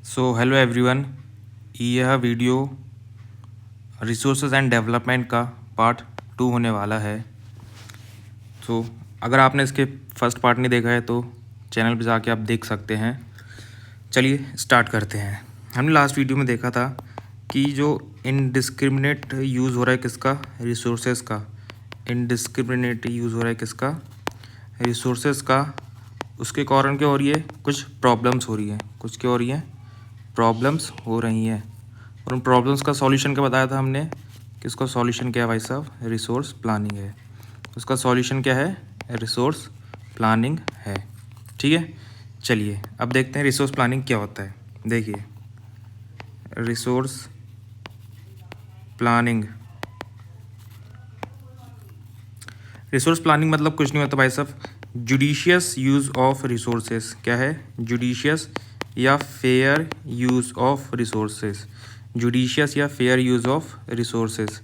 So hello everyone, यह video resources and development का part 2 होने वाला है। सो अगर आपने इसके फर्स्ट पार्ट नहीं देखा है तो चैनल पे जाके आप देख सकते हैं। चलिए स्टार्ट करते हैं। हमने लास्ट वीडियो में देखा था कि जो इनडिस्क्रिमिनेट यूज़ हो रहा है किसका, रिसोर्सेज का। इनडिस्क्रिमिनेट यूज़ हो रहा है किसका, रिसोर्सेज का। उसके कारण क्या हो रही है, कुछ प्रॉब्लम्स हो रही है। कुछ क्या हो रही है, प्रॉब्लम्स हो रही हैं। और उन प्रॉब्लम्स का सॉल्यूशन क्या बताया था हमने, कि उसका सॉल्यूशन क्या है भाई साहब, रिसोर्स प्लानिंग है। उसका सॉल्यूशन क्या है, रिसोर्स प्लानिंग है। ठीक है, चलिए अब देखते हैं रिसोर्स प्लानिंग क्या होता है। देखिए, रिसोर्स प्लानिंग, रिसोर्स प्लानिंग मतलब कुछ नहीं होता भाई साहब, जुडिशियस यूज़ ऑफ रिसोर्सेज। क्या है, जुडिशियस या fair use of resources. Judicious या फेयर यूज़ ऑफ रिसोर्सेज,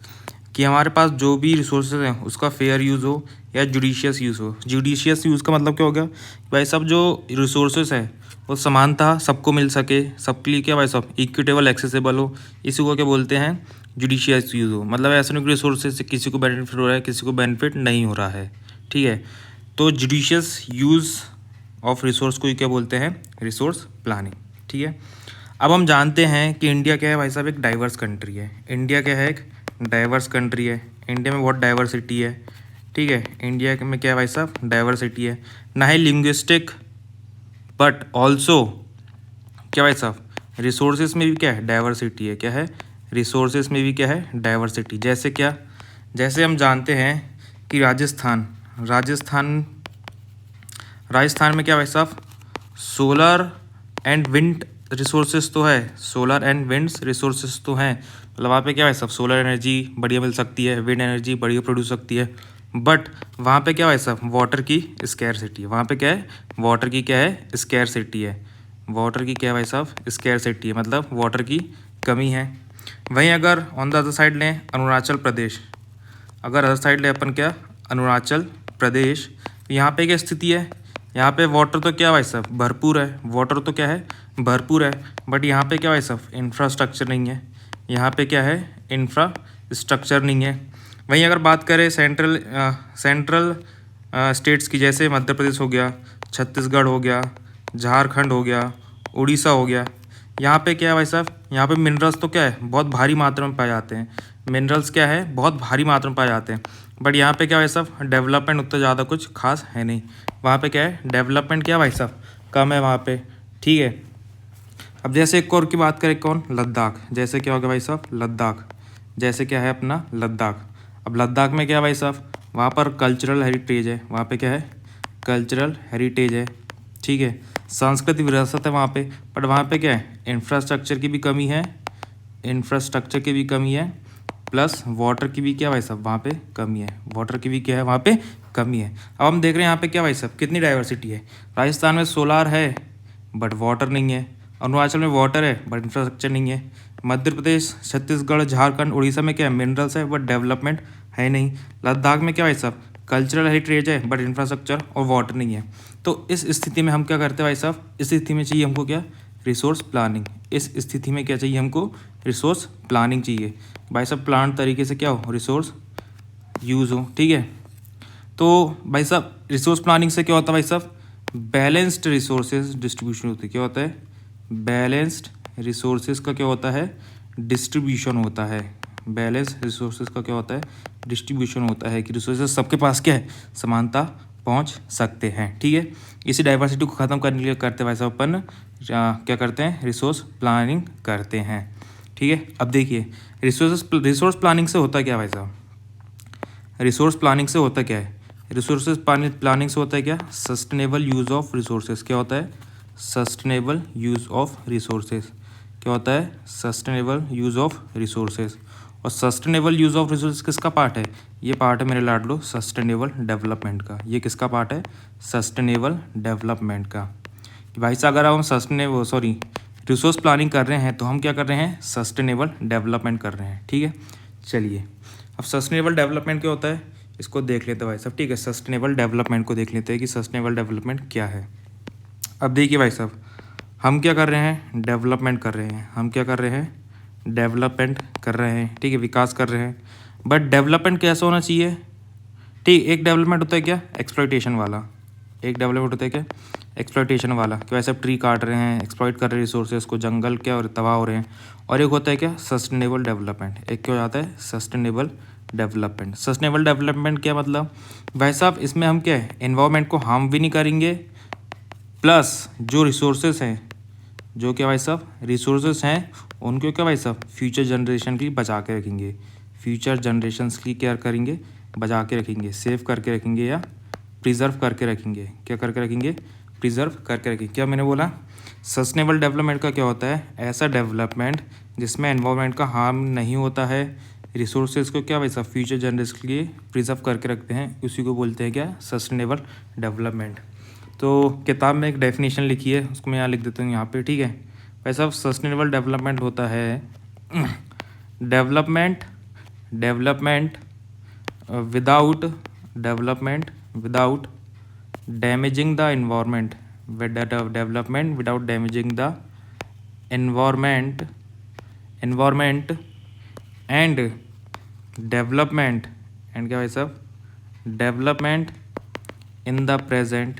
कि हमारे पास जो भी रिसोर्सेज हैं उसका फेयर यूज़ हो या जुडिशियस यूज़ हो। जुडिशियस यूज़ का मतलब क्या हो गया भाई साहब, जो रिसोर्सेज है वो समानतः सबको मिल सके, सबके लिए क्या भाई साहब इक्विटेबल एक्सेसिबल हो। इसी को क्या बोलते हैं, जुडिशियस यूज़ हो। मतलब ऐसा नहीं कि रिसोर्सेज से किसी को बेनिफिट हो रहा है, किसी को बेनिफिट नहीं हो रहा है। ठीक है, तो जुडिशियस यूज़ ऑफ रिसोर्स को ही क्या बोलते हैं, रिसोर्स प्लानिंग। ठीक है, अब हम जानते हैं कि इंडिया क्या है भाई साहब, एक डाइवर्स कंट्री है। इंडिया क्या है, एक डाइवर्स कंट्री है। इंडिया में बहुत डाइवर्सिटी है। ठीक है, इंडिया में क्या है भाई साहब, डाइवर्सिटी है। ना ही लिंग्विस्टिक बट ऑल्सो क्या भाई साहब, रिसोर्सेज में भी क्या है, डाइवर्सिटी है। क्या है, रिसोर्सेज में भी क्या है, डाइवर्सिटी। जैसे क्या, जैसे हम जानते हैं कि राजस्थान राजस्थान में क्या भाई साहब, सोलर एंड विंड रिसोर्सेज तो है। सोलर एंड विंड्स रिसोर्सेज तो हैं, मतलब वहाँ पे क्या है साहब, सोलर एनर्जी बढ़िया मिल सकती है, विंड एनर्जी बढ़िया प्रोड्यूस सकती है। बट वहाँ पे क्या है साहब, वाटर की स्कैरसिटी है। वहाँ पे क्या है, वाटर की क्या है, स्कैरसिटी है। वाटर की क्या है भाई साहब, स्कैरसिटी है, मतलब वाटर की कमी है। वहीं अगर ऑन द अदर साइड लें अरुणाचल प्रदेश, अगर अदर साइड ले अपन क्या, अरुणाचल प्रदेश, यहाँ पे क्या स्थिति है, यहाँ पे वाटर तो क्या भाई साहब भरपूर है, वाटर तो क्या है भरपूर है। बट यहाँ पे क्या भाई साहब, इंफ्रास्ट्रक्चर नहीं है। यहाँ पे क्या है, इंफ्रास्ट्रक्चर नहीं है। वहीं अगर बात करें सेंट्रल स्टेट्स की, जैसे मध्य प्रदेश हो गया, छत्तीसगढ़ हो गया, झारखंड हो गया, उड़ीसा हो गया, यहाँ पे क्या है भाई साहब, यहाँ पे मिनरल्स तो क्या है, बहुत भारी मात्रा में पाए जाते हैं। मिनरल्स क्या है, बहुत भारी मात्रा में पाए जाते हैं। बट यहाँ पे क्या है साहब, डेवलपमेंट उतना ज़्यादा कुछ खास है नहीं। वहाँ पे क्या है, डेवलपमेंट क्या भाई साहब कम है वहाँ पे। ठीक है, अब जैसे एक और की बात करें, कौन, लद्दाख। जैसे क्या हो गया भाई साहब, लद्दाख। जैसे क्या है अपना लद्दाख। अब लद्दाख में क्या है भाई साहब, वहाँ पर कल्चरल हेरिटेज है। वहाँ पे क्या है, कल्चरल हेरिटेज है। ठीक है, सांस्कृतिक विरासत है वहाँ पे। बट वहाँ पे क्या है, इंफ्रास्ट्रक्चर की भी कमी है, इंफ्रास्ट्रक्चर की भी कमी है, प्लस वाटर की भी क्या भाई साहब वहाँ पे कमी है। वाटर की भी क्या है वहाँ पे कमी है। अब हम देख रहे हैं यहाँ पे क्या भाई साहब, कितनी डाइवर्सिटी है। राजस्थान में सोलार है बट वाटर नहीं है। अरुणाचल में वाटर है बट इंफ्रास्ट्रक्चर नहीं है। मध्य प्रदेश, छत्तीसगढ़, झारखंड, उड़ीसा में क्या है, मिनरल्स है बट डेवलपमेंट है नहीं। लद्दाख में क्या भाई साहब, कल्चरल हेरिटेज है बट इंफ्रास्ट्रक्चर और वाटर नहीं है। तो इस स्थिति में हम क्या करते हैं भाई साहब, इस स्थिति में चाहिए हमको क्या, रिसोर्स प्लानिंग। इस स्थिति में क्या चाहिए हमको, रिसोर्स प्लानिंग चाहिए भाई साहब। प्लान तरीके से क्या हो, रिसोर्स यूज़ हो। ठीक है, तो भाई साहब रिसोर्स प्लानिंग से क्या होता है भाई साहब, बैलेंस्ड रिसोर्सेज डिस्ट्रीब्यूशन होती है। क्या होता है, बैलेंस्ड रिसोर्सेज का क्या होता है, डिस्ट्रीब्यूशन होता है। बैलेंस रिसोर्सेज का क्या होता है, डिस्ट्रीब्यूशन होता है, कि रिसोर्सेज सबके पास क्या है, समानता पहुंच सकते हैं। ठीक है, इसी डाइवर्सिटी को ख़त्म करने के लिए करते हैं भाई साहब अपन क्या करते हैं, रिसोर्स प्लानिंग करते हैं। ठीक है, अब देखिए रिसोर्स प्लानिंग से होता क्या भाई साहब, रिसोर्स प्लानिंग से होता क्या है, रिसोर्सेज प्लानिंग से होता है क्या, सस्टेनेबल यूज़ ऑफ रिसोर्सेज। क्या होता है, सस्टेनेबल यूज़ ऑफ रिसोर्सेज। क्या होता है, सस्टेनेबल यूज़ ऑफ रिसोर्सेज। और सस्टेनेबल यूज़ ऑफ रिसोर्सेज किसका पार्ट है, ये पार्ट है मेरे लाडलो सस्टेनेबल डेवलपमेंट का। ये किसका पार्ट है, सस्टेनेबल डेवलपमेंट का। कि भाई साहब अगर हम रिसोर्स प्लानिंग कर रहे हैं तो हम क्या कर रहे हैं, सस्टेनेबल डेवलपमेंट कर रहे हैं। ठीक है, चलिए अब सस्टेनेबल डेवलपमेंट क्या होता है, इसको देख लेते हैं भाई साहब। ठीक है, सस्टेनेबल डेवलपमेंट को देख लेते हैं कि सस्टेनेबल डेवलपमेंट क्या है। अब देखिए भाई साहब, हम क्या कर रहे हैं, डेवलपमेंट कर रहे हैं। हम क्या कर रहे हैं, डेवलपमेंट कर रहे हैं, ठीक है, विकास कर रहे हैं। बट डेवलपमेंट कैसा होना चाहिए, ठीक। एक डेवलपमेंट होता है क्या, एक्सप्लॉइटेशन वाला। एक डेवलपमेंट होता है क्या, एक्सप्लॉइटेशन वाला, कि वैसे ट्री काट रहे हैं, एक्सप्लॉइट कर रहे हैं रिसोर्सेज को, जंगल क्या और तबाह हो रहे हैं। और एक होता है क्या, सस्टेनेबल डेवलपमेंट। एक क्या हो जाता है, सस्टेनेबल डेवलपमेंट। सस्टेनेबल डेवलपमेंट क्या मतलब, भाई साहब इसमें हम क्या है, एनवायरनमेंट को हार्म भी नहीं करेंगे, प्लस जो रिसोर्सेज हैं, जो क्या भाई साहब रिसोर्सेज हैं, उनको क्या भाई साहब फ्यूचर जनरेशन के लिए बचा के रखेंगे। फ्यूचर जनरेशन्स की क्या करेंगे, बचा के रखेंगे, सेव करके रखेंगे या प्रिजर्व करके रखेंगे। क्या करके रखेंगे, प्रिजर्व करके रखेंगे। क्या मैंने बोला, सस्टेनेबल डेवलपमेंट का क्या होता है, ऐसा डेवलपमेंट जिसमें एनवायरनमेंट का हार्म नहीं होता है, रिसोर्सेज को क्या भाई साहब फ्यूचर जनरेशन के लिए प्रिजर्व करके रखते हैं, उसी को बोलते हैं क्या, सस्टेनेबल डेवलपमेंट। तो किताब में एक डेफिनेशन लिखी है, उसको मैं यहाँ लिख देता हूँ यहाँ पे, ठीक है। भाई साहब सस्टेनेबल डेवलपमेंट होता है development without damaging the environment, development without damaging the environment and development and क्या भाई साहब, development in the present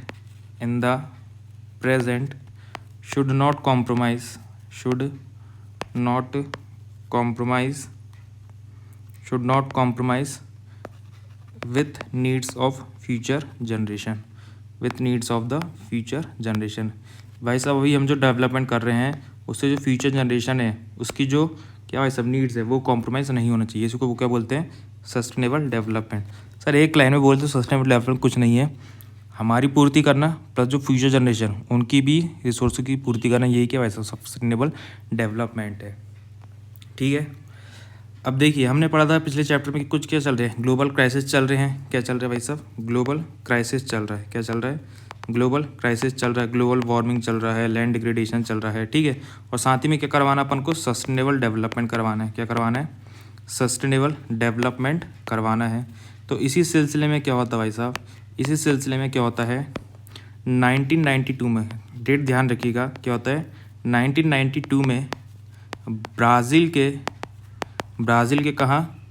should not compromise with needs of future generation, भाई साहब अभी हम जो डेवलपमेंट कर रहे हैं उससे जो फ्यूचर जनरेशन है उसकी जो क्या भाई सब नीड्स है वो कॉम्प्रोमाइज़ नहीं होना चाहिए। इसको वो क्या बोलते हैं, सस्टेनेबल डेवलपमेंट। सर एक लाइन में बोलते सस्टेनेबल डेवलपमेंट कुछ नहीं है, हमारी पूर्ति करना प्लस जो फ्यूचर जनरेशन उनकी भी रिसोर्स की पूर्ति करना, यही क्या भाई साहब सस्टेनेबल डेवलपमेंट है, ठीक है। अब देखिए हमने पढ़ा था पिछले चैप्टर में कि कुछ क्या चल रहे हैं, ग्लोबल क्राइसिस चल रहे हैं। क्या चल रहा है भाई साहब, ग्लोबल क्राइसिस चल रहा है। क्या चल रहा है, ग्लोबल क्राइसिस चल रहा है, ग्लोबल वार्मिंग चल रहा है, लैंड डिग्रेडेशन चल रहा है, ठीक है। और साथ ही में क्या करवाना अपन को, सस्टेनेबल डेवलपमेंट करवाना है। क्या करवाना है, सस्टेनेबल डेवलपमेंट करवाना है। तो इसी सिलसिले में क्या होता है भाई साहब, इसी सिलसिले में क्या होता है 1992 में, डेट ध्यान रखिएगा, क्या होता है 1992 में ब्राज़ील के कहाँ,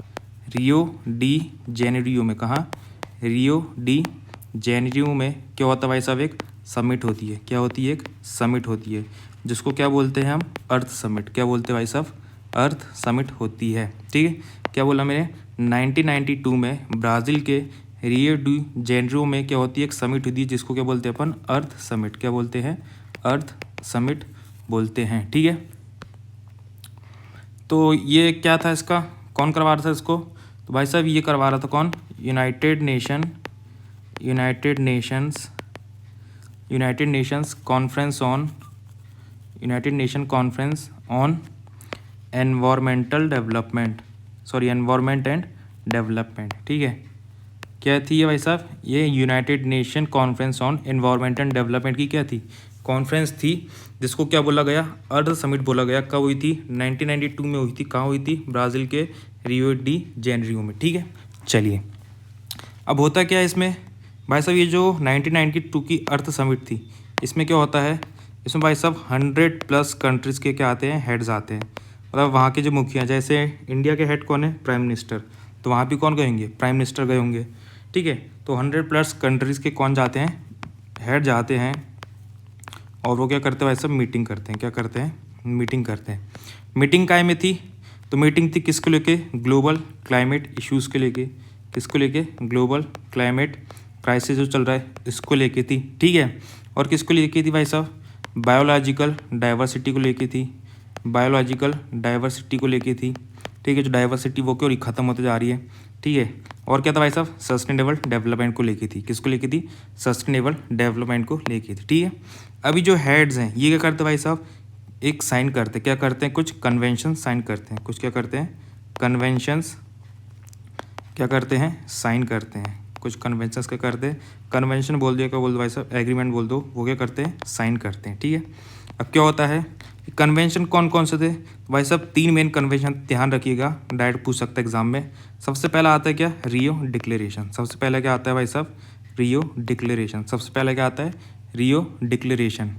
रियो डी जेनेरियो में, कहाँ, रियो डी जेनेरियो में क्या होता है भाई साहब, एक समिट होती है। क्या होती है, एक समिट होती है, जिसको क्या बोलते हैं हम, अर्थ समिट। क्या बोलते हैं भाई साहब, अर्थ समिट होती है, ठीक है। क्या बोला मैंने, 1992 में ब्राज़ील के रियो डी जेनेरियो में क्या होती है, एक समिट होती है, जिसको क्या बोलते हैं अपन, अर्थ समिट। क्या बोलते हैं, अर्थ समिट बोलते हैं, ठीक है। तो ये क्या था, इसका कौन करवा रहा था इसको, तो भाई साहब ये करवा रहा था कौन, United Nations conference on environmental development, environment and development, ठीक है। क्या थी ये भाई साहब, ये United nation conference on environment and development की क्या थी, कॉन्फ्रेंस थी, जिसको क्या बोला गया, अर्थ समिट बोला गया। कब हुई थी, 1992 में हुई थी। कहाँ हुई थी, ब्राज़ील के रियो डी जेनेरियो में, ठीक है। चलिए अब होता क्या है इसमें भाई साहब, ये जो 1992 की अर्थ समिट थी, इसमें क्या होता है, इसमें भाई साहब 100+ कंट्रीज़ के क्या आते हैं, हेड्स आते हैं, मतलब वहाँ के जो मुखिया, जैसे इंडिया के हेड कौन है, प्राइम मिनिस्टर, तो वहाँ भी कौन गए होंगे, प्राइम मिनिस्टर गए होंगे, ठीक है। तो 100+ कंट्रीज़ के कौन जाते हैं, हेड जाते हैं, और वो क्या करते हैं भाई साहब, मीटिंग करते हैं। क्या करते हैं, मीटिंग करते हैं। मीटिंग काय में थी, तो मीटिंग थी किसको लेके, ग्लोबल क्लाइमेट इश्यूज़ के लेके, किसको लेके, ग्लोबल क्लाइमेट क्राइसिस जो चल रहा है इसको लेके थी, ठीक है। और किसको लेके थी भाई साहब, बायोलॉजिकल डाइवर्सिटी को लेके थी, बायोलॉजिकल डाइवर्सिटी को लेके थी, ठीक है। जो डाइवर्सिटी वो क्यों ख़त्म होते जा रही है, ठीक है। और क्या था भाई साहब, सस्टेनेबल डेवलपमेंट को लेके थी, किसको लेके थी, सस्टेनेबल डेवलपमेंट को लेके थी, ठीक है। अभी जो हेड्स हैं ये क्या करते हैं भाई साहब, एक साइन करते, क्या करते हैं, कुछ कन्वेंशन साइन करते हैं, कुछ क्या करते हैं, कन्वेंशंस क्या करते हैं, साइन करते हैं, कुछ कन्वेंशंस क्या करते हैं, कन्वेंशन बोल दिया, क्या बोल दो भाई साहब, एग्रीमेंट बोल दो, वो क्या करते हैं, साइन करते हैं, ठीक है। अब क्या होता है, कन्वेंशन कौन कौन से थे भाई साहब, 3 मेन कन्वेंशन, ध्यान रखिएगा, डायरेक्ट पूछ सकता है एग्जाम में। सबसे पहला आता है क्या, रियो डिक्लेरेशन। सबसे पहले क्या आता है भाई साहब, रियो डिक्लेरेशन। सबसे पहले क्या आता है, रियो डिक्लेरेशन।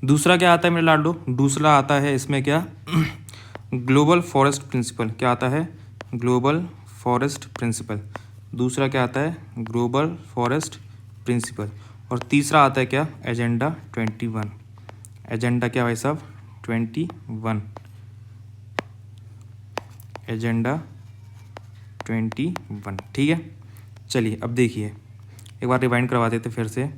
दूसरा क्या आता है मेरे लाडो, दूसरा आता है इसमें क्या, ग्लोबल फॉरेस्ट प्रिंसिपल। क्या आता है, ग्लोबल फॉरेस्ट प्रिंसिपल। दूसरा क्या आता है, ग्लोबल फॉरेस्ट प्रिंसिपल। और तीसरा आता है क्या, एजेंडा 21। एजेंडा क्या भाई साहब, 21, एजेंडा 21। ठीक है, चलिए अब देखिए एक बार रिवाइंड करवा देते फिर से।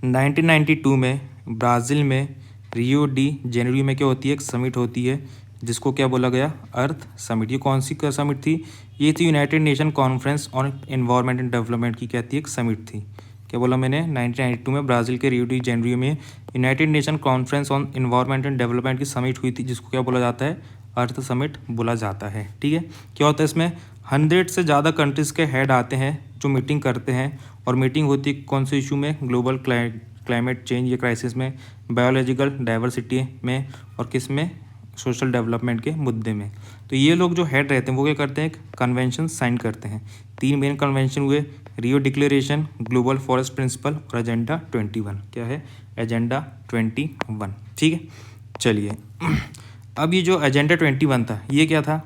1992 में ब्राज़ील में रियो डी जेनेरियो में क्या होती है, एक समिट होती है जिसको क्या बोला गया, अर्थ समिट। ये कौन सी समिट थी, ये थी United nation conference on environment and development की क्या थी, एक समिट थी। क्या बोला मैंने, 1992 में ब्राज़ील के रियो डी जेनेरियो में United nation conference on environment and development की समिट हुई थी, जिसको क्या बोला जाता है, अर्थ समिट बोला जाता है। ठीक है, क्या होता है इसमें, 100 से ज़्यादा कंट्रीज़ के हेड आते हैं जो मीटिंग करते हैं, और मीटिंग होती है कौन से इशू में, ग्लोबल क्लाइमेट चेंज या क्राइसिस में, बायोलॉजिकल डाइवर्सिटी में, और किस में, सोशल डेवलपमेंट के मुद्दे में। तो ये लोग जो हेड रहते हैं वो क्या करते हैं, एक कन्वेंशन साइन करते हैं। 3 मेन कन्वेंशन हुए, Rio declaration, global forest principal और एजेंडा 21। क्या है, एजेंडा 21। ठीक है, चलिए अब ये जो एजेंडा 21 था ये क्या था,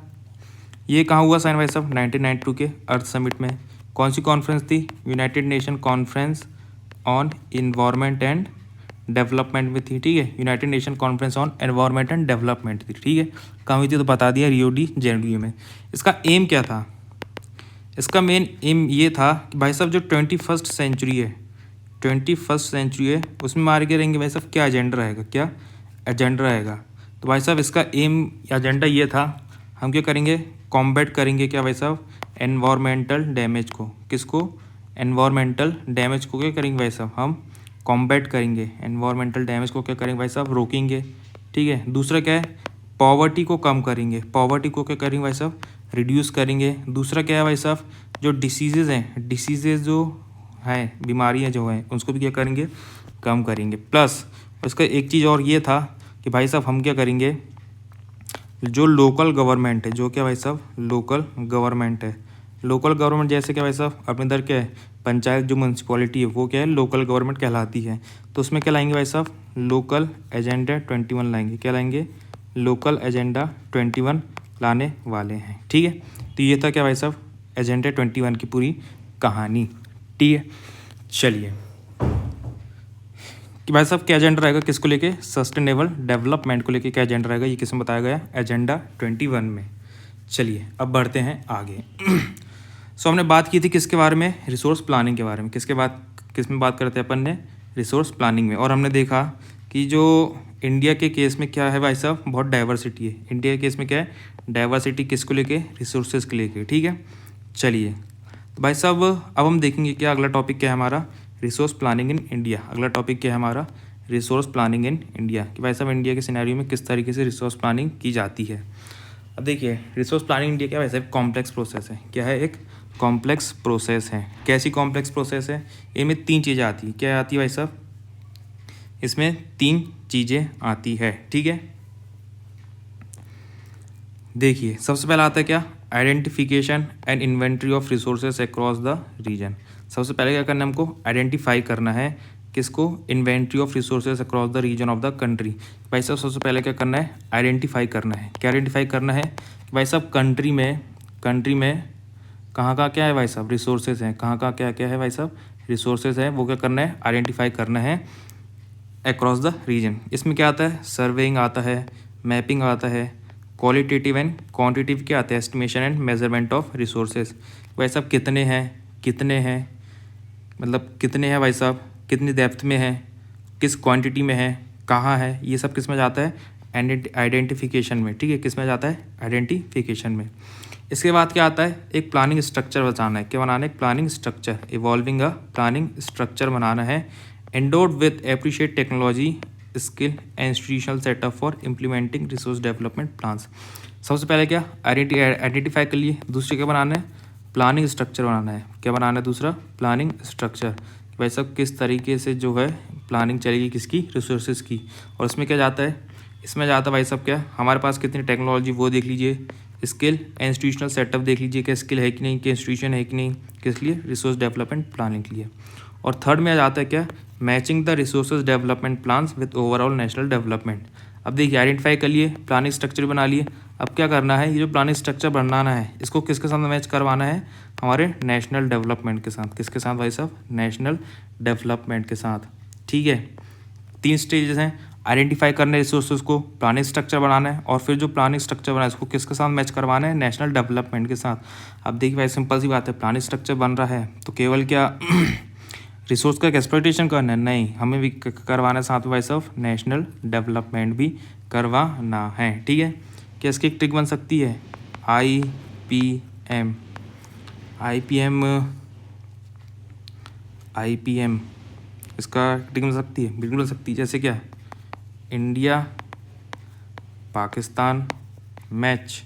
ये कहाँ हुआ साइन भाई साहब, 1992 के अर्थ समिट में। कौन सी कॉन्फ्रेंस थी, United nation conference on environment and development में थी। ठीक है, United nation conference on environment and development थी। ठीक है, कहाँ हुई थी तो बता दिया, रियो डी जेनेरियो में। इसका एम क्या था, इसका मेन एम ये था कि भाई साहब जो 21st सेंचुरी है, 21st सेंचुरी है उसमें मार के रहेंगे भाई साहब, क्या एजेंडा रहेगा, क्या एजेंडा रहेगा। तो भाई साहब इसका एम एजेंडा ये था, हम क्या करेंगे, कॉम्बैट करेंगे क्या भाई साहब, एनवायरमेंटल डैमेज को। किसको, एनवायरमेंटल डैमेज को क्या करेंगे भाई साहब, हम कॉम्बैट करेंगे। एनवायरमेंटल डैमेज को क्या करेंगे भाई साहब, रोकेंगे। ठीक है, दूसरा क्या है, पॉवर्टी को कम करेंगे। पॉवर्टी को क्या करेंगे भाई साहब, रिड्यूस करेंगे। दूसरा क्या है भाई साहब, जो डिसीजेज़ हैं, डिसीजेज़ जो हैं, बीमारियां जो हैं, उसको भी क्या करेंगे, कम करेंगे। प्लस उसका एक चीज़ और ये था कि भाई साहब हम क्या करेंगे, जो लोकल गवर्नमेंट है, जो क्या भाई साहब, लोकल गवर्नमेंट है, लोकल गवर्नमेंट जैसे क्या भाई साहब अपने इधर क्या है, पंचायत जो म्यूनसिपॉलिटी है वो क्या है, लोकल गवर्नमेंट कहलाती है। तो उसमें क्या लाएंगे भाई साहब, लोकल एजेंडा 21 लाएंगे। क्या लाएंगे, लोकल एजेंडा 21 लाने वाले हैं। ठीक है, तो ये था क्या भाई साहब, एजेंडा 21 की पूरी कहानी। ठीक है, चलिए कि भाई साहब क्या एजेंडा रहेगा, किसको लेके, सस्टेनेबल डेवलपमेंट को लेके क्या एजेंडा रहेगा, ये किसमें बताया गया, एजेंडा 21 में। चलिए अब बढ़ते हैं आगे। सो हमने बात की थी किसके बारे में, रिसोर्स प्लानिंग के बारे में। किस में बात करते हैं अपन ने, रिसोर्स प्लानिंग में। और हमने देखा कि जो इंडिया के केस में क्या है भाई साहब, बहुत डाइवर्सिटी है। इंडिया के केस में क्या है, डाइवर्सिटी किसको लेके, रिसोर्सेज के लेके। ठीक है, चलिए तो भाई साहब अब हम देखेंगे क्या अगला टॉपिक क्या है हमारा, रिसोर्स प्लानिंग इन इंडिया। अगला टॉपिक क्या है हमारा, रिसोर्स प्लानिंग इन इंडिया, कि भाई साहब इंडिया के सिनेरियो में किस तरीके से रिसोर्स प्लानिंग की जाती है। अब देखिए रिसोर्स प्लानिंग इंडिया क्या वैसे कॉम्प्लेक्स प्रोसेस है। क्या है, एक कॉम्प्लेक्स प्रोसेस है। कैसी कॉम्प्लेक्स प्रोसेस है, इनमें 3 चीज़ें आती है। क्या आती है भाई साहब, इसमें 3 चीज़ें आती है। ठीक है, देखिए सबसे पहला आता है क्या, identification and inventory of resources across the region. सबसे पहले क्या करना है हमको, आइडेंटिफाई करना है किसको, inventory of resources across the region of the country. भाई साहब सबसे पहले क्या करना है, आइडेंटिफाई करना है। क्या आइडेंटिफाई करना है, भाई साहब कंट्री में कहाँ का क्या है भाई साहब, रिसोर्सेज हैं, कहाँ का क्या क्या है भाई साहब, रिसोर्सेज है, वो क्या करना है, आइडेंटिफाई करना है अक्रॉस द रीजन। इसमें क्या आता है, सर्वेइंग आता है, मैपिंग आता है, क्वालिटेटिव एंड क्वांटिटिव क्या आता है, estimation and measurement of resources. भाई साहब कितने हैं मतलब कितने हैं भाई साहब, कितनी डेप्थ में है, किस क्वांटिटी में है, कहाँ है, ये सब किस में जाता है, आइडेंटिफिकेशन में। ठीक है, किस में जाता है, आइडेंटिफिकेशन में। इसके बाद क्या आता है, एक प्लानिंग स्ट्रक्चर बनाना है। क्या बनाना है, planning structure, evolving a planning structure बनाना है, endowed with appreciate technology skill and institutional setup for implementing resource development plans. सबसे पहले क्या आइडेंटिफाई कर लिए, दूसरे क्या बनाना है, प्लानिंग स्ट्रक्चर बनाना है। क्या बनाना है, दूसरा प्लानिंग स्ट्रक्चर, भाई साहब किस तरीके से जो है प्लानिंग चलेगी किसकी, रिसोर्सेज की। और इसमें क्या जाता है, इसमें जाता है भाई साहब क्या, हमारे पास कितनी टेक्नोलॉजी वो देख लीजिए, स्किल इंस्टीट्यूशनल सेटअप देख लीजिए कि स्किल है कि नहीं, कि इंस्टीट्यूशन है कि नहीं, किस लिए, रिसोर्स डेवलपमेंट प्लानिंग के लिए। और थर्ड में आ जाता है क्या, matching the resources development plans with overall national development. अब देखिए आइडेंटिफाई कर लिए, प्लानिंग स्ट्रक्चर बना लिए, अब क्या करना है, ये जो प्लानिंग स्ट्रक्चर बनाना है इसको किसके साथ मैच करवाना है, हमारे नेशनल डेवलपमेंट के साथ। किसके साथ भाई साहब, नेशनल डेवलपमेंट के साथ। ठीक है, 3 स्टेजेस हैं, आइडेंटिफाई करने रिसोर्सेज को, प्लानिंग स्ट्रक्चर बनाना है, और फिर जो प्लानिंग स्ट्रक्चर बना है इसको किसके साथ मैच करवाना है, नेशनल डेवलपमेंट के साथ। अब देखिए भाई सिंपल सी बात है, प्लानिंग स्ट्रक्चर बन रहा है तो केवल क्या रिसोर्स का एक्सप्लॉइटेशन करना है, नहीं, हमें भी करवाना है साथ में भाई साहब नेशनल डेवलपमेंट भी करवाना है। ठीक है, क्या इसकी एक ट्रिक बन सकती है, IPM, IPM इसका ट्रिक बन सकती है, बिल्कुल बन सकती है। जैसे क्या, इंडिया पाकिस्तान मैच,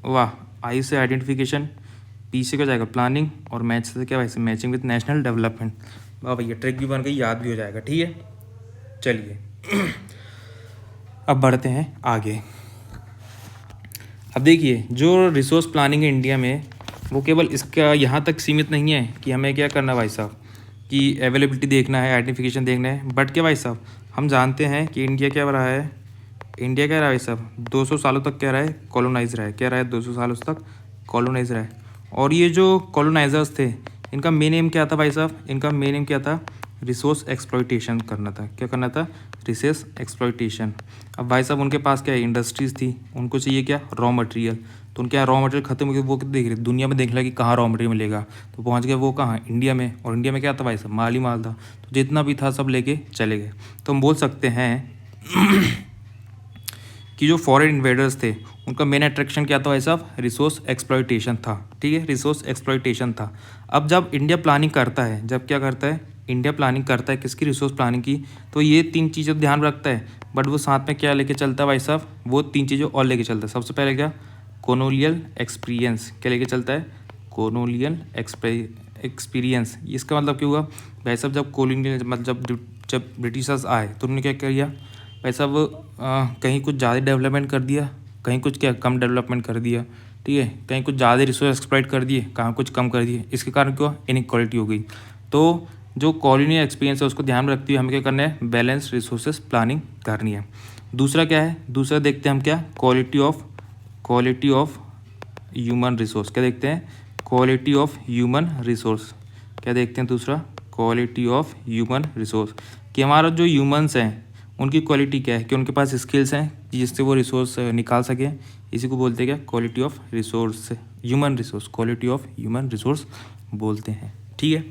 वाह, आई से आइडेंटिफिकेशन, पी से क्या जाएगा प्लानिंग, और मैच से क्या वैसे मैचिंग विद नेशनल डेवलपमेंट। वाह भैया, ट्रिक भी बन गई, याद भी हो जाएगा। ठीक है, चलिए अब बढ़ते हैं आगे। अब देखिए जो रिसोर्स प्लानिंग है इंडिया में, वो केवल इसका यहाँ तक सीमित नहीं है कि हमें क्या करना है भाई साहब, कि अवेलेबिलिटी देखना है, आइडेंटिफिकेशन देखना है, बट क्या भाई साहब हम जानते हैं कि इंडिया क्या रहा है, इंडिया क्या रहा है भाई साहब, 200 सालों तक क्या रहा है, कॉलोनाइज रहा है। क्या रहा है, 200 सालों तक कॉलोनाइज रहा है। और ये जो कॉलोनाइजर्स थे इनका मेन एम क्या था भाई साहब, इनका मेन एम क्या था, रिसोर्स एक्सप्लॉइटेशन करना था। क्या करना था, रिसोर्स एक्सप्लॉइटेशन। अब भाई साहब उनके पास क्या है, इंडस्ट्रीज़ थी, उनको चाहिए क्या, रॉ मटेरियल। तो उनके यहाँ रॉ मटेरियल खत्म हो गया, वो देख रहे दुनिया में देख लिया कि कहाँ रॉ मटेरियल मिलेगा, तो पहुँच गए वो कहाँ, इंडिया में। और इंडिया में क्या था भाई साहब, माल ही माल था, तो जितना भी था सब लेके चले गए। तो हम बोल सकते हैं कि जो फॉरेन इन्वेडर्स थे उनका मेन अट्रैक्शन क्या था भाई साहब, रिसोर्स एक्सप्लॉइटेशन था। ठीक है, रिसोर्स एक्सप्लॉइटेशन था। अब जब इंडिया प्लानिंग करता है, जब क्या करता है, इंडिया प्लानिंग करता है किसकी, रिसोर्स प्लानिंग की, तो ये 3 चीज़ें ध्यान रखता है, बट वो साथ में क्या लेके चलता है भाई साहब, वो 3 चीज़ें और लेके चलता है। सबसे पहले क्या, कॉलोनियल एक्सपीरियंस, क्या लेके चलता है, कॉलोनियल एक्सपीरियंस। इसका मतलब क्या हुआ भाई साहब, जब कॉलोनियल मतलब जब ब्रिटिशर्स आए तो उन्होंने क्या किया भाई साहब, कहीं कुछ ज़्यादा डेवलपमेंट कर दिया, कहीं कुछ क्या कम डेवलपमेंट कर दिया। ठीक है, कहीं कुछ ज़्यादा रिसोर्स एक्सप्लॉइट कर दिए, कहाँ कुछ कम कर दिए। इसके कारण क्या, इनइक्वालिटी हो गई। तो जो कॉलोनियल एक्सपीरियंस है उसको ध्यान में रखते हुए हमें क्या करना है, बैलेंस रिसोर्सेज प्लानिंग करनी है। दूसरा क्या है, दूसरा देखते हैं हम क्या, क्वालिटी ऑफ ह्यूमन रिसोर्स। क्या देखते हैं, क्वालिटी ऑफ ह्यूमन रिसोर्स। क्या देखते हैं दूसरा, क्वालिटी ऑफ ह्यूमन रिसोर्स, कि हमारा जो ह्यूमन्स हैं उनकी क्वालिटी क्या है, कि उनके पास स्किल्स हैं जिससे वो रिसोर्स निकाल सकें। इसी को बोलते हैं क्या, quality of resource, human resource, quality of human resource बोलते हैं। ठीक है,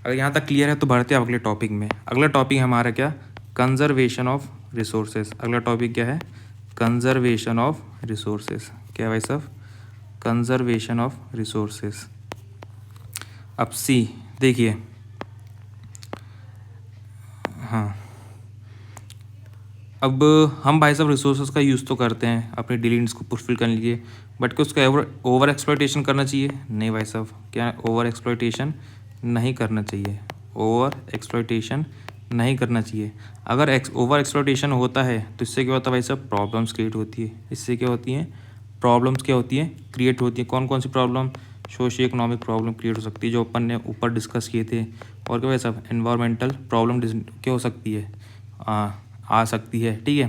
अगर यहाँ तक क्लियर है तो बढ़ते हैं अगले टॉपिक में। अगला टॉपिक हमारा क्या, कंजर्वेशन ऑफ रिसोर्सेज। अगला टॉपिक क्या है, कंजर्वेशन ऑफ रिसोर्सेज। क्या है भाई साहब, कंजर्वेशन ऑफ रिसोर्सेज। अब सी देखिए, हाँ, अब हम भाई साहब रिसोर्सेज का यूज़ तो करते हैं अपने डेली नीड्स को फुलफिल करने के लिए, बट क्या उसका ओवर एक्सप्लॉइटेशन करना चाहिए, नहीं भाई साहब, क्या ओवर एक्सप्लॉइटेशन नहीं करना चाहिए, ओवर एक्सप्लॉइटेशन नहीं करना चाहिए। अगर ओवर एक्सप्लॉइटेशन होता है तो इससे क्या होता है भाई साहब, प्रॉब्लम्स क्रिएट होती है। इससे क्या होती हैं, प्रॉब्लम्स क्या होती हैं, क्रिएट होती है। कौन कौन सी problem, socio economic problem create हो सकती है जो अपन ने ऊपर डिस्कस किए थे। और क्या भाई साहब, एनवायरमेंटल प्रॉब्लम क्या हो सकती है, आ सकती है। ठीक है,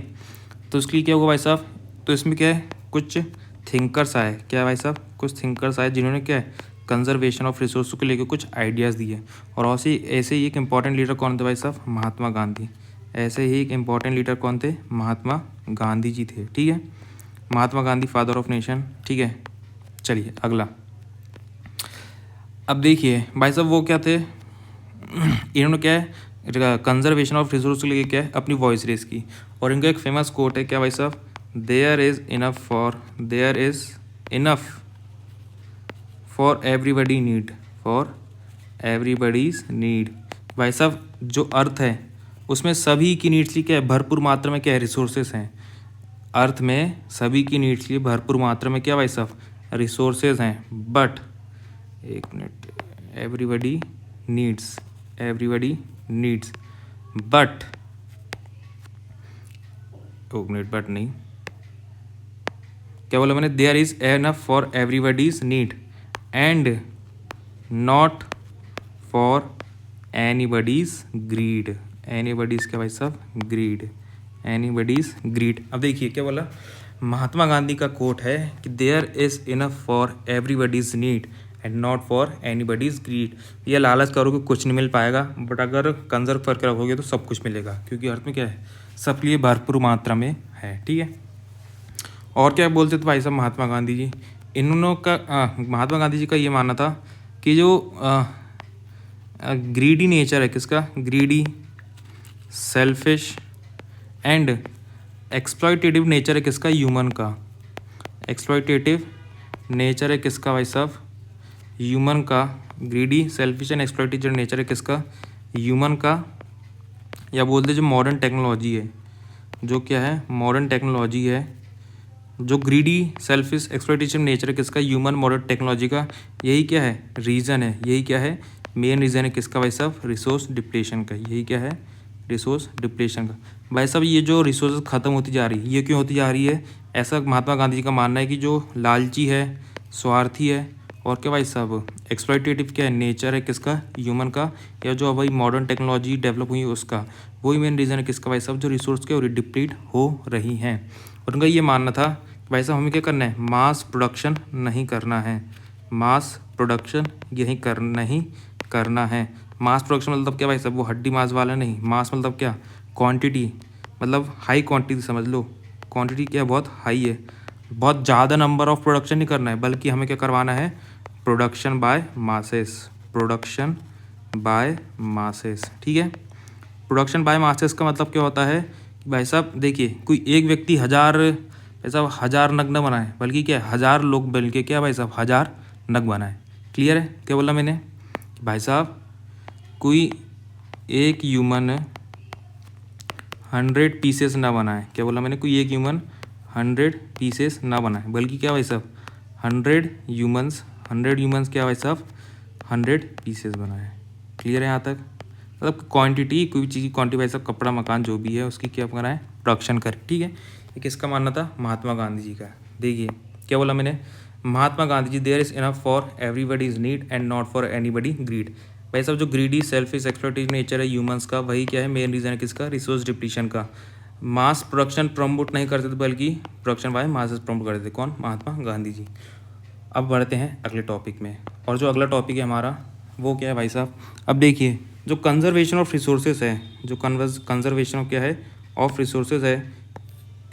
तो उसके लिए क्या होगा भाई साहब, तो इसमें क्या है, कुछ थिंकर्स आए, क्या है भाई साहब, कुछ थिंकर्स आए जिन्होंने क्या है, कंजर्वेशन ऑफ रिसोर्स को लेकर कुछ आइडियाज़ दिए। और ऐसे ही एक इम्पॉर्टेंट लीडर कौन थे भाई साहब, महात्मा गांधी। ऐसे ही एक इम्पॉर्टेंट लीडर कौन थे, महात्मा गांधी जी थे। ठीक है, Mahatma Gandhi father of nation. ठीक है, चलिए अगला। अब देखिए भाई साहब वो क्या थे, इन्होंने क्या है, कंजर्वेशन ऑफ रिसोर्स के लिए क्या है, अपनी वॉइस रेस की। और इनका एक फेमस कोट है, क्या भाई साहब, there is enough for everybody need, for everybody's need. भाई साहब जो अर्थ है उसमें सभी की नीड्स लिए क्या है, भरपूर मात्रा में क्या है, रिसोर्सेस हैं। अर्थ में सभी की नीड्स लिए भरपूर मात्रा में क्या भाई साहब, रिसोर्सेज हैं। बट एक मिनट, एवरीबडी नीड्स बट, एक मिनट, बट नहीं, क्या बोला मैंने, there is enough for everybody's need and not for anybody's greed, anybody's क्या भाई साहब, ग्रीड, एनीबडीज ग्रीड। अब देखिए क्या बोला, महात्मा गांधी का कोट है कि there is enough for everybody's need and not for anybody's greed. ये लालच करोगे कुछ नहीं मिल पाएगा, बट अगर कंजर्व करके रखोगे तो सब कुछ मिलेगा, क्योंकि अर्थ में क्या है, सबके लिए भरपूर मात्रा में है। ठीक है, और क्या बोलते थे भाई साहब महात्मा गांधी जी, इन्होंने का महात्मा गांधी जी का ये मानना था कि जो ग्रीडी नेचर है किसका, greedy, selfish and exploitative nature है किसका, ह्यूमन का, एक्सप्लॉयटेटिव नेचर है किसका भाई साहब, ह्यूमन का। Greedy, selfish and exploitative nature है किसका, ह्यूमन का। या बोलते जो मॉडर्न टेक्नोलॉजी है, जो क्या है, मॉडर्न टेक्नोलॉजी है, जो ग्रीडी, सेल्फिश, एक्सप्लॉयटेटिव नेचर है किसका, ह्यूमन मॉडर्न टेक्नोलॉजी का। यही क्या है, रीज़न है, यही क्या है, मेन रीज़न है किसका भाई साहब, रिसोर्स डिप्लेशन का। यही क्या है, रिसोर्स डिप्लेशन का। भाई साहब ये जो रिसोर्स ख़त्म होती जा रही है, ये क्यों होती जा रही है, ऐसा महात्मा गांधी जी का मानना है कि जो लालची है, स्वार्थी है, और क्या भाई साहब एक्सप्लॉयटेटिव क्या है, नेचर है किसका, ह्यूमन का, या जो भाई मॉडर्न टेक्नोलॉजी डेवलप हुई है उसका, वही मेन रीज़न है किसका भाई साहब, जो रिसोर्स के और डिप्लीट हो रही हैं। और उनका ये मानना था कि भाई साहब हमें क्या करना है, मास प्रोडक्शन नहीं करना है, मास प्रोडक्शन यही नहीं करना है। मास प्रोडक्शन मतलब क्या भाई साहब, वो हड्डी मास वाला नहीं, मास मतलब क्या, क्वांटिटी, मतलब हाई क्वांटिटी समझ लो, क्वांटिटी क्या बहुत हाई है, बहुत ज़्यादा नंबर ऑफ प्रोडक्शन नहीं करना है, बल्कि हमें क्या करवाना है, production by masses, production by masses. ठीक है, प्रोडक्शन बाय मासेस का मतलब क्या होता है कि भाई साहब देखिए, कोई एक व्यक्ति हज़ार भाई साहब हज़ार नग न बनाए, बल्कि क्या है, हज़ार लोग मिल के क्या भाई साहब हज़ार नग बनाए। क्लियर है, क्या बोला मैंने, भाई साहब कोई एक ह्यूमन 100 पीसेस ना बनाए, क्या बोला मैंने, कोई एक ह्यूमन 100 पीसेस ना बनाए, बल्कि क्या भाई साहब 100 ह्यूमंस क्या भाई साहब 100 पीसेस बनाए। क्लियर है यहाँ तक, मतलब क्वांटिटी, कोई भी चीज़ की क्वांटिटी भाई साहब, कपड़ा मकान जो भी है उसकी क्या कराएं, प्रोडक्शन करें। ठीक है, ये किसका मानना था, महात्मा गांधी जी का। देखिए क्या बोला मैंने, Mahatma Gandhi ji, there is enough for everybody is need and not for anybody greed. भाई साहब जो ग्रीडी, सेल्फिश, एक्सप्लॉयटेटिव नेचर है ह्यूमंस का, वही क्या है, मेन रीज़न है किसका, रिसोर्स डिप्लीशन का। मास प्रोडक्शन प्रमोट नहीं करते थे, बल्कि प्रोडक्शन बाय मासेस प्रमोट करते थे, कौन, महात्मा गांधी जी। अब बढ़ते हैं अगले टॉपिक में, और जो अगला टॉपिक है हमारा वो क्या है भाई साहब, अब देखिए जो कंजर्वेशन ऑफ रिसोर्सेज है, जो कंजर्वेशन ऑफ क्या है, ऑफ रिसोर्सेज है,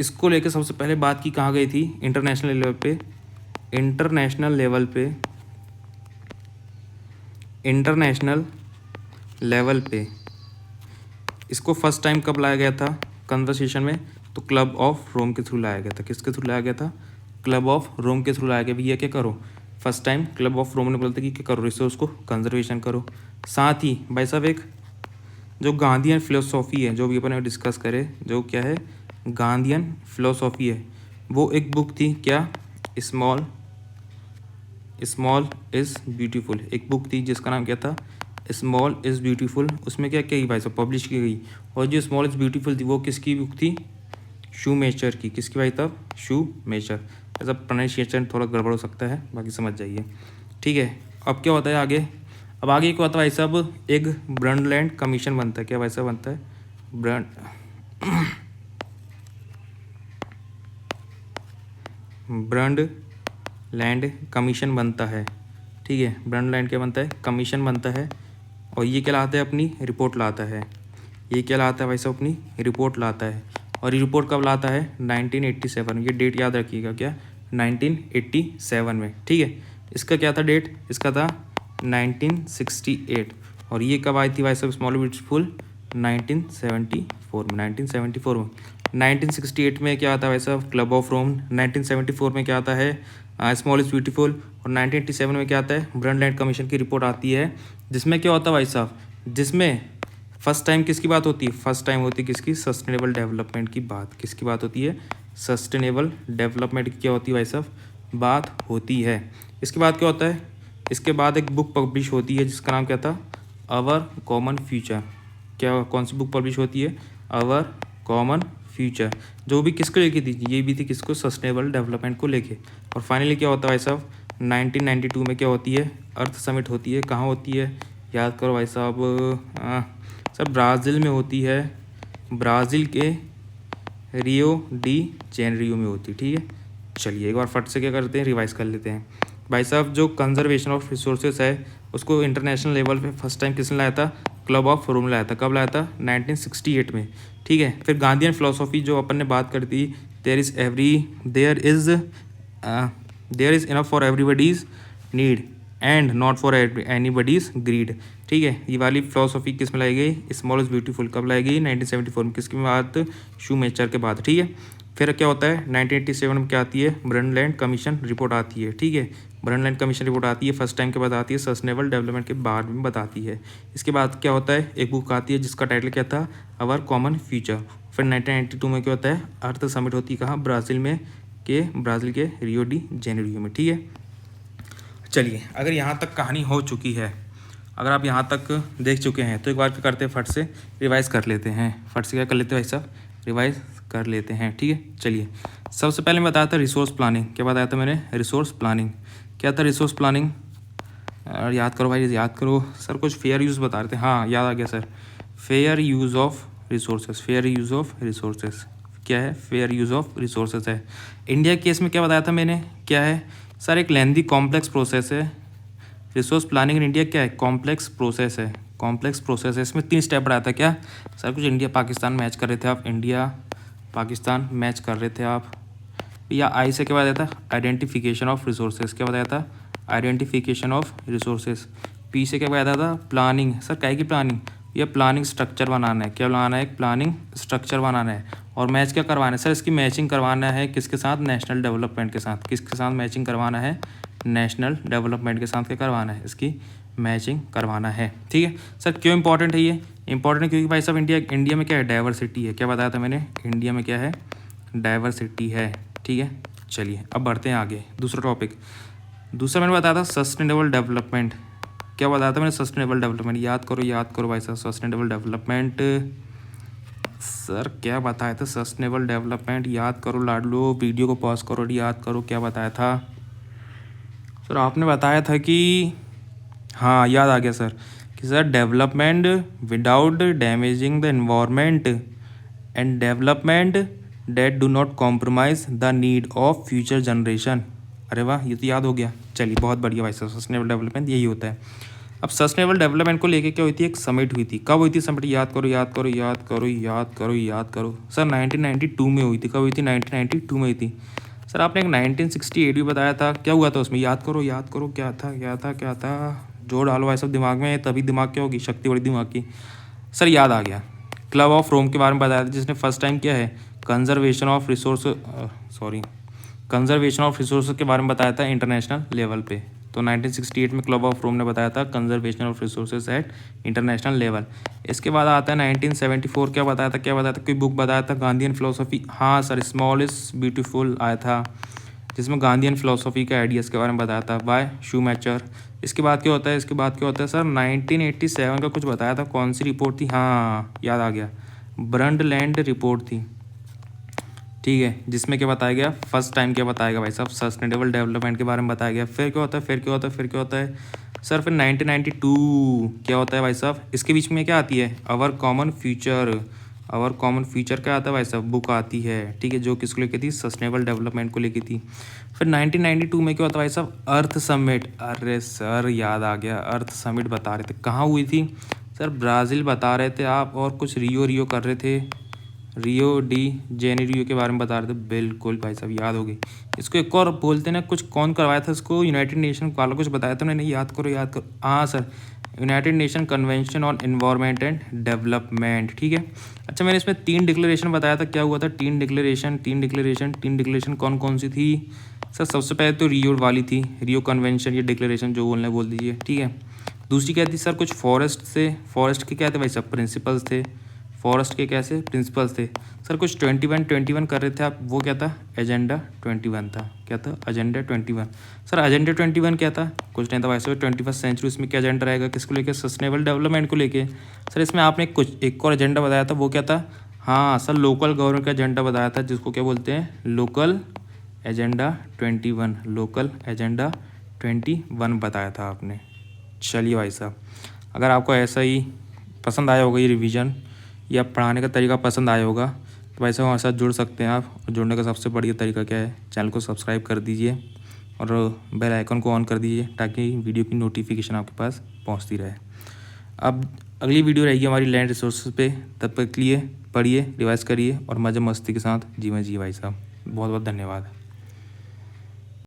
इसको लेकर सबसे पहले बात की कहाँ गई थी, इंटरनेशनल लेवल पे, इंटरनेशनल लेवल पे इसको फर्स्ट टाइम कब लाया गया था कन्वर्सेशन में, तो क्लब ऑफ रोम के थ्रू लाया गया था। किसके थ्रू लाया गया था, क्लब ऑफ रोम के थ्रू लाया गया। भैया क्या करो, first time club of Rome ने बोलते कि क्या करो, रिसोर्स को कंजर्वेशन करो। साथ ही भाई साहब एक जो गांधीयन फिलोसॉफी है, जो भी अपन डिस्कस करे, जो क्या है गांधीयन फिलोसॉफी है, वो एक बुक थी क्या, स्मॉल इज़ ब्यूटीफुल, एक बुक थी जिसका नाम क्या था, स्मॉल इज़ ब्यूटीफुल। उसमें क्या की भाई साहब पब्लिश की गई, और जो स्मॉल इज़ ब्यूटीफुल थी वो किसकी बुक थी, शूमेकर की। किसकी भाई साहब, शूमेकर। ऐसा प्रोनाउंसिएशन थोड़ा गड़बड़ हो सकता है, बाकी समझ जाइए। ठीक है, अब क्या होता है आगे, अब आगे क्या होता है भाई साहब, एक ब्रंडलैंड कमीशन बनता है। क्या भाई साहब बनता है, ब्रंडलैंड कमीशन बनता है। ठीक है, ब्रंडलैंड क्या बनता है, कमीशन बनता है, और ये क्या लाता है, अपनी रिपोर्ट लाता है। ये क्या लाता है भाई साहब, अपनी रिपोर्ट लाता है, और ये रिपोर्ट कब लाता है, 1987। ये डेट याद रखिएगा, क्या 1987 में। ठीक है, इसका क्या था डेट, इसका था 1968, और ये कब आई थी भाई साहब स्मॉल ब्यूटीफुल, 1974 में। 1974 में 1968 में क्या आता है भाई साहब, क्लब ऑफ रोम। 1974 में क्या आता है, स्मॉल इज़ ब्यूटीफुल, और 1987 में क्या आता है, ब्रंडलैंड कमीशन की रिपोर्ट आती है, जिसमें क्या होता है भाई साहब, जिसमें फर्स्ट टाइम किसकी बात होती है, फर्स्ट टाइम होती है किसकी, सस्टेनेबल डेवलपमेंट की बात। किसकी बात होती है, सस्टेनेबल डेवलपमेंट की क्या होती है भाई साहब, बात होती है। इसके बाद क्या होता है, इसके बाद एक बुक पब्लिश होती है जिसका नाम क्या था, आवर कॉमन फ्यूचर। क्या, कौन सी बुक पब्लिश होती है, आवर कॉमन फ्यूचर, जो भी किसको लेके थी, ये भी थी किसको, सस्टेनेबल डेवलपमेंट को लेके। और फाइनली क्या होता है भाई साहब, 1992 में क्या होती है, अर्थ समिट होती है। कहाँ होती है, याद करो भाई साहब। सर ब्राज़ील में होती है, ब्राज़ील के रियो डी जेनेरियो में होती है। ठीक है, चलिए एक बार फट से क्या करते हैं, रिवाइज कर लेते हैं। भाई साहब जो कंजर्वेशन ऑफ रिसोर्सेज है उसको इंटरनेशनल लेवल पे फर्स्ट टाइम किसने लाया था, क्लब ऑफ रोम लाया था। कब लाया था, 1968 में। ठीक है, फिर गांधीयन फिलोसॉफी जो अपन ने बात कर दी, there is enough for everybody's need and not for anybody's greed. ठीक है, ये वाली फिलोसॉफी किस में लाई गई, स्मॉल इज़ ब्यूटीफुल। कब लाई गई, 1974 में। किसकी बात, शूमेकर के बाद। ठीक है, फिर क्या होता है 1987 में क्या आती है, ब्रंडलैंड कमीशन रिपोर्ट आती है। ठीक है, ब्रंडलैंड कमीशन रिपोर्ट आती है, फर्स्ट टाइम के बाद आती है, सस्टेनेबल डेवलपमेंट के बाद में बताती है। इसके बाद क्या होता है, एक बुक आती है जिसका टाइटल क्या था, आवर कॉमन फ्यूचर। फिर 1992 में क्या होता है, अर्थ समिट होती है कहाँ, ब्राज़ील के रियो डी जेनेरियो में। ठीक है, चलिए अगर यहाँ तक कहानी हो चुकी है, अगर आप यहाँ तक देख चुके हैं तो एक बार क्या करते हैं, फट से रिवाइज़ कर लेते हैं। फट से क्या कर लेते हैं भाई साहब, रिवाइज़ कर लेते हैं। ठीक है, चलिए सबसे पहले मैं बताया था रिसोर्स प्लानिंग। क्या बताया था मैंने, रिसोर्स प्लानिंग। क्या था रिसोर्स प्लानिंग, याद करो भाई, याद करो। सर कुछ फेयर यूज़ बता रहे थे, हाँ याद आ गया sir, fair use of resources. Fair use of resources क्या है, फेयर यूज़ ऑफ रिसोर्सेज है। इंडिया केस में क्या बताया था मैंने, क्या है सर, एक लेंदी कॉम्प्लेक्स प्रोसेस है। रिसोर्स प्लानिंग इन इंडिया क्या है, कॉम्प्लेक्स प्रोसेस है। कॉम्प्लेक्स प्रोसेस है, इसमें 3 स्टेप बढ़ाया था। क्या सर, कुछ इंडिया पाकिस्तान मैच कर रहे थे आप, इंडिया पाकिस्तान मैच कर रहे थे आप। या आई से क्या बताया था, आइडेंटिफिकेशन ऑफ रिसोर्सेज। क्या बताया था, आइडेंटिफिकेशन ऑफ रिसोर्सेज। पी से क्या बताया था, प्लानिंग। सर काय की प्लानिंग, यह प्लानिंग स्ट्रक्चर बनाना है। क्या बनाना है, एक प्लानिंग स्ट्रक्चर बनाना है। और मैच क्या करवाना है सर, इसकी मैचिंग करवाना है किसके साथ, नेशनल डेवलपमेंट के साथ। किसके साथ मैचिंग करवाना है, नेशनल डेवलपमेंट के साथ क्या करवाना है, इसकी मैचिंग करवाना है। ठीक है सर, क्यों इंपॉर्टेंट है ये, इंपॉर्टेंट क्योंकि भाई साहब इंडिया में क्या है, डाइवर्सिटी है। क्या बताया था मैंने, इंडिया में क्या है, डाइवर्सिटी है। ठीक है, चलिए अब बढ़ते हैं आगे, दूसरा टॉपिक। दूसरा मैंने बताया था सस्टेनेबल डेवलपमेंट। क्या बताया था मैंने, सस्टेनेबल डेवलपमेंट। याद करो भाई साहब, सस्टेनेबल डेवलपमेंट। सर क्या बताया था, सस्टेनेबल डेवलपमेंट, याद करो लाडलो, वीडियो को पॉज करो, याद करो क्या बताया था। सर आपने बताया था कि, हाँ याद आ गया सर, कि sir development without damaging the environment and development that do not compromise the need of future generation. अरे वाह, ये तो याद हो गया। चलिए बहुत बढ़िया भाई साहब, सस्टेनेबल डेवलपमेंट यही होता है। अब सस्टेनेबल डेवलपमेंट को लेके क्या हुई थी, एक समिट हुई थी। कब हुई थी समिट, याद करो याद करो याद करो याद करो याद करो। सर 1992 में हुई थी। कब हुई थी, 1992 में हुई थी। सर आपने एक 1968 भी बताया था, क्या हुआ था उसमें, याद करो क्या था क्या था क्या था। जोड़ डालो भाई सब दिमाग में, तभी दिमाग क्या होगी, शक्ति बड़ी दिमाग की। सर याद आ गया, क्लब ऑफ रोम के बारे में बताया था, जिसने फर्स्ट टाइम क्या है, कंजर्वेशन ऑफ रिसोर्स के बारे में बताया था इंटरनेशनल लेवल पे। तो 1968 में क्लब ऑफ रोम ने बताया था conservation of resources eight international level. इसके बाद आता है 1974, क्या बताया था, कोई बुक बताया था, गांधीयन फिलोसॉफी। हाँ सर, स्मॉल इज ब्यूटीफुल आया था, जिसमें गांधीयन फिलोसॉफी के आइडियाज़ के बारे में बताया था बाय शूमेकर। इसके बाद क्या होता है, सर 1987 का कुछ बताया था, कौन सी रिपोर्ट थी, हाँ याद आ गया, ब्रंडलैंड रिपोर्ट थी। ठीक है, जिसमें क्या बताया गया, फर्स्ट टाइम क्या बताया गया भाई साहब, सस्टेनेबल डेवलपमेंट के बारे में बताया गया। फिर क्या होता है, सर फिर 1992 क्या होता है भाई साहब, इसके बीच में क्या आती है, आवर कॉमन फ्यूचर क्या आता है भाई साहब, बुक आती है। ठीक है, जो किसको लेके थी, सस्टेनेबल डेवलपमेंट को लेके थी। फिर 1992 में क्या होता है भाई साहब, अर्थ समिट। अरे सर याद आ गया, अर्थ समिट बता रहे थे, कहाँ हुई थी सर, ब्राज़ील बता रहे थे आप, और कुछ रियो कर रहे थे, रियो डी जेनेरियो के बारे में बता रहे थे। बिल्कुल भाई साहब याद हो गई। इसको एक और बोलते ना, कुछ कौन करवाया था इसको, यूनाइटेड नेशन वाला कुछ बताया था उन्होंने, याद करो। हाँ sir, United nation convention on environment and development. ठीक है, अच्छा मैंने इसमें 3 डिक्लेरेशन बताया था, क्या हुआ था, 3 डिक्लेरेशन कौन कौन सी थी सर, सबसे पहले तो रियो वाली थी, रियो कन्वेंशन, ये डिक्लेरेशन जो बोलना है बोल दीजिए। ठीक है, दूसरी क्या थी सर, कुछ फॉरेस्ट के क्या थे भाई साहब, प्रिंसिपल्स थे, फॉरेस्ट के कैसे प्रिंसिपल्स थे सर, कुछ 21 कर रहे थे आप, वो क्या था, एजेंडा 21 था। क्या था, एजेंडा 21। सर एजेंडा 21 क्या था, कुछ नहीं था वैसे, 21st सेंचुरी, इसमें क्या एजेंडा रहेगा, किसको लेके, सस्टेनेबल डेवलपमेंट को लेके। सर इसमें आपने एक और एजेंडा बताया था, वो क्या था, हाँ सर लोकल गवर्नमेंट का एजेंडा बताया था, जिसको क्या बोलते हैं, लोकल एजेंडा 21 बताया था आपने। चलिए भाई साहब, अगर आपको ऐसा ही पसंद आया होगा ये रिवीजन या पढ़ाने का तरीका पसंद आया होगा तो वैसे हमारे साथ जुड़ सकते हैं आप। और जुड़ने का सबसे बढ़िया तरीका क्या है, चैनल को सब्सक्राइब कर दीजिए और बेल आइकन को ऑन कर दीजिए ताकि वीडियो की नोटिफिकेशन आपके पास पहुंचती रहे। अब अगली वीडियो रहेगी हमारी लैंड रिसोर्सेज पे, तब तक के लिए पढ़िए, रिवाइज करिए और मज़े मस्ती के साथ जीवन जी भाई साहब। बहुत बहुत धन्यवाद।